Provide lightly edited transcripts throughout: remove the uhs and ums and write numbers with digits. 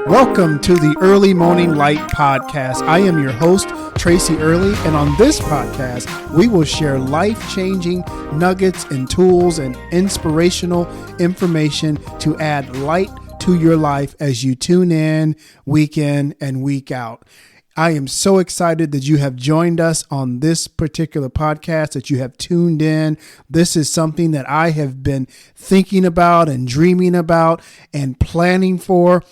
Welcome to the Early Morning Light Podcast. I am your host, Tracy Early, and on this podcast, we will share life-changing nuggets and tools and inspirational information to add light to your life as you tune in week and week out. I am so excited that you have joined us on this particular podcast, that you have tuned in. This is something that I have been thinking about and dreaming about and planning for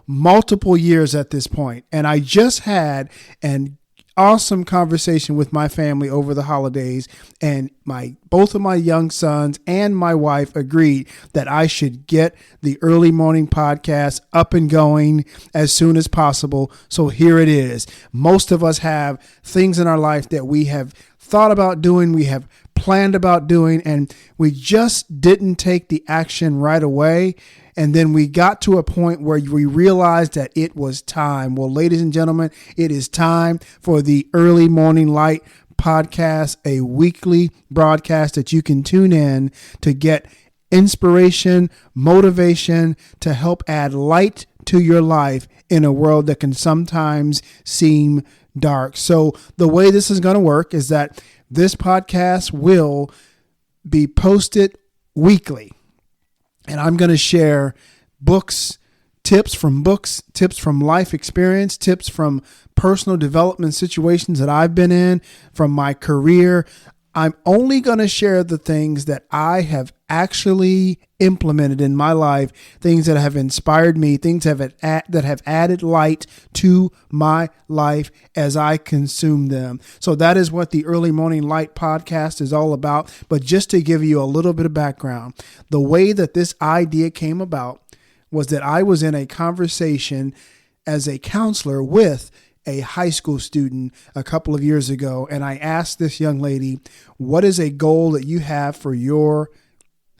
multiple years at this point. And I just had an awesome conversation with my family over the holidays, and both of my young sons and my wife agreed that I should get the Early Morning Podcast up and going as soon as possible. So here it is. Most of us have things in our life that we have thought about doing, we have planned about doing, and we just didn't take the action right away. And then we got to a point where we realized that it was time. Well, ladies and gentlemen, it is time for the Early Morning Light Podcast, a weekly broadcast that you can tune in to get inspiration, motivation, to help add light to your life in a world that can sometimes seem dark. So the way this is going to work is that this podcast will be posted weekly. And I'm going to share tips from life experience, tips from personal development situations that I've been in, from my career. I'm only going to share the things that I have actually implemented in my life, things that have inspired me, things that have added light to my life as I consume them. So that is what the Early Morning Light Podcast is all about. But just to give you a little bit of background, the way that this idea came about was that I was in a conversation as a counselor with a high school student a couple of years ago. And I asked this young lady, what is a goal that you have for your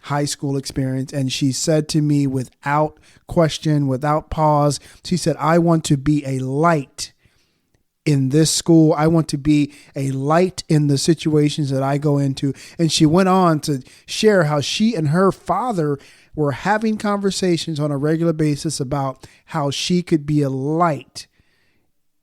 high school experience? And she said to me without question, without pause, she said, I want to be a light in this school. I want to be a light in the situations that I go into. And she went on to share how she and her father were having conversations on a regular basis about how she could be a light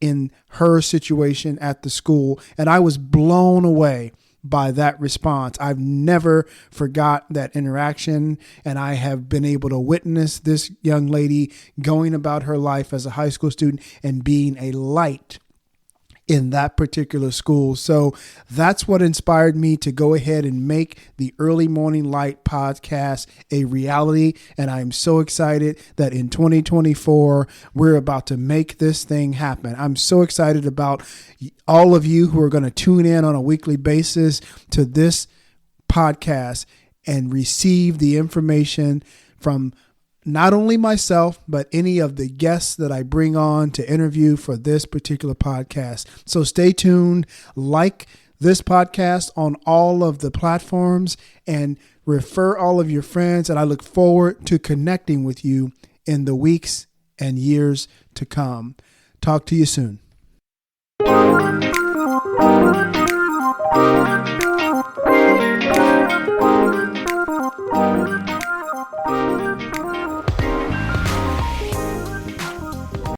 in her situation at the school. And I was blown away by that response. I've never forgot that interaction, and I have been able to witness this young lady going about her life as a high school student and being a light in that particular school. So that's what inspired me to go ahead and make the Early Morning Light Podcast a reality. And I'm so excited that in 2024, we're about to make this thing happen. I'm so excited about all of you who are going to tune in on a weekly basis to this podcast and receive the information from not only myself, but any of the guests that I bring on to interview for this particular podcast. So stay tuned, like this podcast on all of the platforms, and refer all of your friends. And I look forward to connecting with you in the weeks and years to come. Talk to you soon.